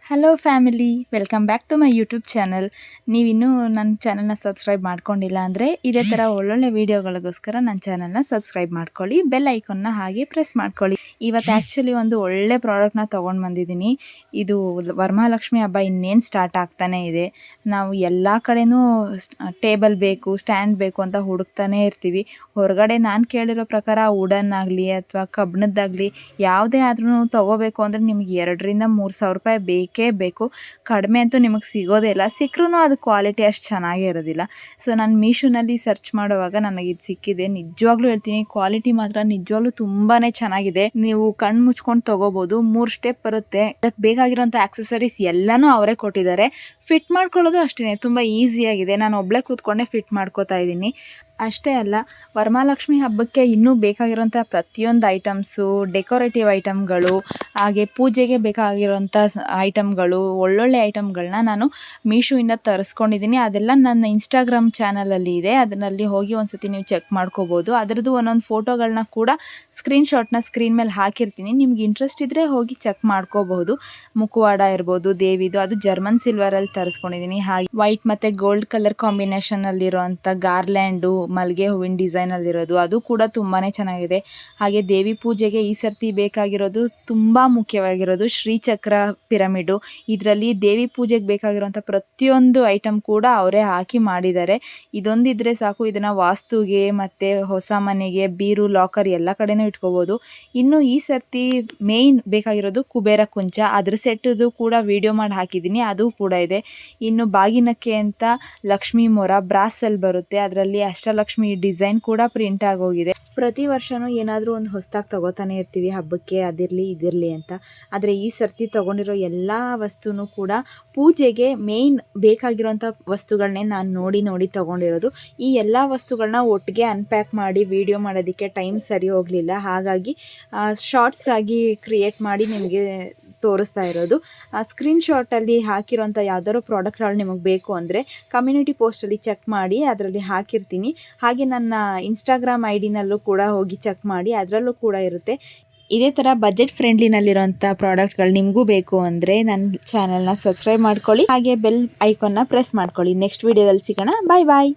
Hello family, welcome back to my YouTube channel. ನೀವಿನ್ನೂ ನನ್ನ ಚಾನಲ್ನ ಸಬ್ಸ್ಕ್ರೈಬ್ ಮಾಡ್ಕೊಂಡಿಲ್ಲ ಅಂದರೆ ಇದೇ ಥರ ಒಳ್ಳೊಳ್ಳೆ ವೀಡಿಯೋಗಳಿಗೋಸ್ಕರ ನನ್ನ ಚಾನಲ್ನ ಸಬ್ಸ್ಕ್ರೈಬ್ ಮಾಡ್ಕೊಳ್ಳಿ, ಬೆಲ್ ಐಕಾನ್ನ ಹಾಗೆ ಪ್ರೆಸ್ ಮಾಡ್ಕೊಳ್ಳಿ. ಇವತ್ತು ಆ್ಯಕ್ಚುಲಿ ಒಂದು ಒಳ್ಳೆ ಪ್ರಾಡಕ್ಟ್ನ ತೊಗೊಂಡು ಬಂದಿದ್ದೀನಿ. ಇದು ವರಮಹಾಲಕ್ಷ್ಮಿ ಹಬ್ಬ ಇನ್ನೇನು ಸ್ಟಾರ್ಟ್ ಆಗ್ತಾನೇ ಇದೆ. ನಾವು ಎಲ್ಲ ಕಡೆನೂ ಟೇಬಲ್ ಬೇಕು, ಸ್ಟ್ಯಾಂಡ್ ಬೇಕು ಅಂತ ಹುಡುಕ್ತಾನೇ ಇರ್ತೀವಿ. ಹೊರಗಡೆ ನಾನು ಕೇಳಿರೋ ಪ್ರಕಾರ ವುಡನ್ ಆಗಲಿ ಅಥವಾ ಕಬ್ಬಿಣದ್ದಾಗಲಿ ಯಾವುದೇ ಆದ್ರೂ ತೊಗೋಬೇಕು ಅಂದರೆ ನಿಮಗೆ 2,000-3,000 ರೂಪಾಯಿ ಬೇಕೇ ಬೇಕು. ಕಡಿಮೆ ಅಂತೂ ನಿಮಗೆ ಸಿಗೋದೇ ಇಲ್ಲ. ಸಿಕ್ಕರೂ ಅದು ಕ್ವಾಲಿಟಿ ಅಷ್ಟು ಚೆನ್ನಾಗೇ ಇರೋದಿಲ್ಲ. ಸೊ ನಾನು ಮೀಶೋನಲ್ಲಿ ಸರ್ಚ್ ಮಾಡುವಾಗ ನನಗೆ ಇದು ಸಿಕ್ಕಿದೆ. ನಿಜವಾಗ್ಲೂ ಹೇಳ್ತೀನಿ, ಕ್ವಾಲಿಟಿ ಮಾತ್ರ ನಿಜವಾಗ್ಲೂ ತುಂಬಾ ಚೆನ್ನಾಗಿದೆ. ನೀವು ಕಣ್ಣು ಮುಚ್ಕೊಂಡು ತೊಗೋಬೋದು. 3 ಸ್ಟೆಪ್ ಬರುತ್ತೆ. ಅದಕ್ಕೆ ಬೇಕಾಗಿರೋಂಥ ಆಕ್ಸೆಸರೀಸ್ ಎಲ್ಲನೂ ಅವರೇ ಕೊಟ್ಟಿದ್ದಾರೆ. ಫಿಟ್ ಮಾಡ್ಕೊಳ್ಳೋದು ಅಷ್ಟೇ ತುಂಬ ಈಸಿಯಾಗಿದೆ. ನಾನು ಒಬ್ಬಳೇ ಕೂತ್ಕೊಂಡೆ ಫಿಟ್ ಮಾಡ್ಕೋತಾ ಇದ್ದೀನಿ. ಅಷ್ಟೇ ಅಲ್ಲ, ವರಮಹಾಲಕ್ಷ್ಮಿ ಹಬ್ಬಕ್ಕೆ ಇನ್ನೂ ಬೇಕಾಗಿರೋಂಥ ಪ್ರತಿಯೊಂದು ಐಟಮ್ಸು, ಡೆಕೋರೇಟಿವ್ ಐಟಮ್ಗಳು, ಹಾಗೆ ಪೂಜೆಗೆ ಬೇಕಾಗಿರೋಂಥ ಐಟಮ್ಗಳು, ಒಳ್ಳೊಳ್ಳೆ ಐಟಮ್ಗಳನ್ನ ನಾನು ಮೀಶೋಯಿಂದ ತರಿಸ್ಕೊಂಡಿದ್ದೀನಿ. ಅದೆಲ್ಲ ನನ್ನ ಇನ್ಸ್ಟಾಗ್ರಾಮ್ ಚಾನಲಲ್ಲಿ ಇದೆ. ಅದರಲ್ಲಿ ಹೋಗಿ ಒಂದ್ಸತಿ ನೀವು ಚೆಕ್ ಮಾಡ್ಕೋಬೋದು. ಅದರದ್ದು ಒಂದೊಂದು ಫೋಟೋಗಳನ್ನ ಕೂಡ ಸ್ಕ್ರೀನ್ಶಾಟ್ನ ಸ್ಕ್ರೀನ್ ಮೇಲೆ ಹಾಕಿರ್ತೀನಿ. ನಿಮ್ಗೆ ಇಂಟ್ರೆಸ್ಟ್ ಇದ್ದರೆ ಹೋಗಿ ಚೆಕ್ ಮಾಡ್ಕೋಬಹುದು. ಮುಖವಾಡ ಇರ್ಬೋದು, ದೇವಿದು, ಅದು ಜರ್ಮನ್ ಸಿಲ್ವರಲ್ಲಿ ತರಿಸ್ಕೊಂಡಿದ್ದೀನಿ. ಹಾಗೆ ವೈಟ್ ಮತ್ತು ಗೋಲ್ಡ್ ಕಲರ್ ಕಾಂಬಿನೇಷನಲ್ಲಿರೋಂಥ ಗಾರ್ಲ್ಯಾಂಡು, ಮಲ್ಲಿಗೆ ಹೂವಿನ ಡಿಸೈನಲ್ಲಿರೋದು, ಅದು ಕೂಡ ತುಂಬಾ ಚೆನ್ನಾಗಿದೆ. ಹಾಗೆ ದೇವಿ ಪೂಜೆಗೆ ಈ ಸರ್ತಿ ಬೇಕಾಗಿರೋದು ತುಂಬ ಮುಖ್ಯವಾಗಿರೋದು ಶ್ರೀಚಕ್ರ ಪಿರಮಿಡು. ಇದರಲ್ಲಿ ದೇವಿ ಪೂಜೆಗೆ ಬೇಕಾಗಿರೋಂಥ ಪ್ರತಿಯೊಂದು ಐಟಮ್ ಕೂಡ ಅವರೇ ಹಾಕಿ ಮಾಡಿದ್ದಾರೆ. ಇದೊಂದಿದ್ರೆ ಸಾಕು, ಇದನ್ನು ವಾಸ್ತುಗೆ ಮತ್ತು ಹೊಸ ಮನೆಗೆ, ಬೀರು, ಲಾಕರ್ ಎಲ್ಲ ಕಡೆನೂ ಇಟ್ಕೋಬೋದು. ಇನ್ನು ಈ ಸರ್ತಿ ಮೇಯ್ನ್ ಬೇಕಾಗಿರೋದು ಕುಬೇರ ಕುಂಚ. ಅದ್ರ ಸೆಟ್ಟದು ಕೂಡ ವಿಡಿಯೋ ಮಾಡಿ ಹಾಕಿದ್ದೀನಿ, ಅದು ಕೂಡ ಇದೆ. ಇನ್ನು ಬಾಗಿನಕ್ಕೆ ಅಂತ ಲಕ್ಷ್ಮೀ ಮೊರ ಬ್ರಾಸಲ್ಲಿ ಬರುತ್ತೆ. ಅದರಲ್ಲಿ ಅಷ್ಟಲಕ್ಷ್ಮಿ ಡಿಸೈನ್ ಕೂಡ ಪ್ರಿಂಟ್ ಆಗೋಗಿದೆ. ಪ್ರತಿ ವರ್ಷವೂ ಏನಾದರೂ ಒಂದು ಹೊಸದಾಗಿ ತಗೋತಾನೆ ಇರ್ತೀವಿ ಹಬ್ಬಕ್ಕೆ, ಅದಿರಲಿ ಇದಿರಲಿ ಅಂತ. ಆದರೆ ಈ ಸರ್ತಿ ತೊಗೊಂಡಿರೋ ಎಲ್ಲ ವಸ್ತುನೂ ಕೂಡ ಪೂಜೆಗೆ ಮೇಯ್ನ್ ಬೇಕಾಗಿರೋಂಥ ವಸ್ತುಗಳನ್ನೇ ನಾನು ನೋಡಿ ತೊಗೊಂಡಿರೋದು. ಈ ಎಲ್ಲ ವಸ್ತುಗಳನ್ನ ಒಟ್ಟಿಗೆ ಅನ್ಪ್ಯಾಕ್ ಮಾಡಿ ವಿಡಿಯೋ ಮಾಡೋದಕ್ಕೆ ಟೈಮ್ ಸರಿ ಹೋಗಲಿಲ್ಲ. ಹಾಗಾಗಿ ಶಾರ್ಟ್ಸ್ ಆಗಿ ಕ್ರಿಯೇಟ್ ಮಾಡಿ ನಿಮಗೆ ತೋರಿಸ್ತಾ ಇರೋದು. ಸ್ಕ್ರೀನ್ಶಾಟಲ್ಲಿ ಹಾಕಿರೋಂಥ ಯಾವ್ದಾದ್ರು ಪ್ರಾಡಕ್ಟ್ಗಳು ನಿಮಗೆ ಬೇಕು ಅಂದರೆ ಕಮ್ಯುನಿಟಿ ಪೋಸ್ಟಲ್ಲಿ ಚೆಕ್ ಮಾಡಿ, ಅದರಲ್ಲಿ ಹಾಕಿರ್ತೀನಿ. ಹಾಗೆ ನನ್ನ ಇನ್ಸ್ಟಾಗ್ರಾಮ್ ಐಡಿನಲ್ಲೂ ಕೂಡ ಹೋಗಿ ಚೆಕ್ ಮಾಡಿ, ಅದರಲ್ಲೂ ಕೂಡ ಇರುತ್ತೆ. ಇದೇ ಥರ ಬಜೆಟ್ ಫ್ರೆಂಡ್ಲಿನಲ್ಲಿರೋಂಥ ಪ್ರಾಡಕ್ಟ್ಗಳು ನಿಮಗೂ ಬೇಕು ಅಂದರೆ ನನ್ನ ಚಾನಲ್ನ ಸಬ್ಸ್ಕ್ರೈಬ್ ಮಾಡ್ಕೊಳ್ಳಿ, ಹಾಗೆ ಬೆಲ್ ಐಕಾನ್ನ ಪ್ರೆಸ್ ಮಾಡ್ಕೊಳ್ಳಿ. ನೆಕ್ಸ್ಟ್ ವಿಡಿಯೋದಲ್ಲಿ ಸಿಗೋಣ. ಬಾಯ್ ಬಾಯ್.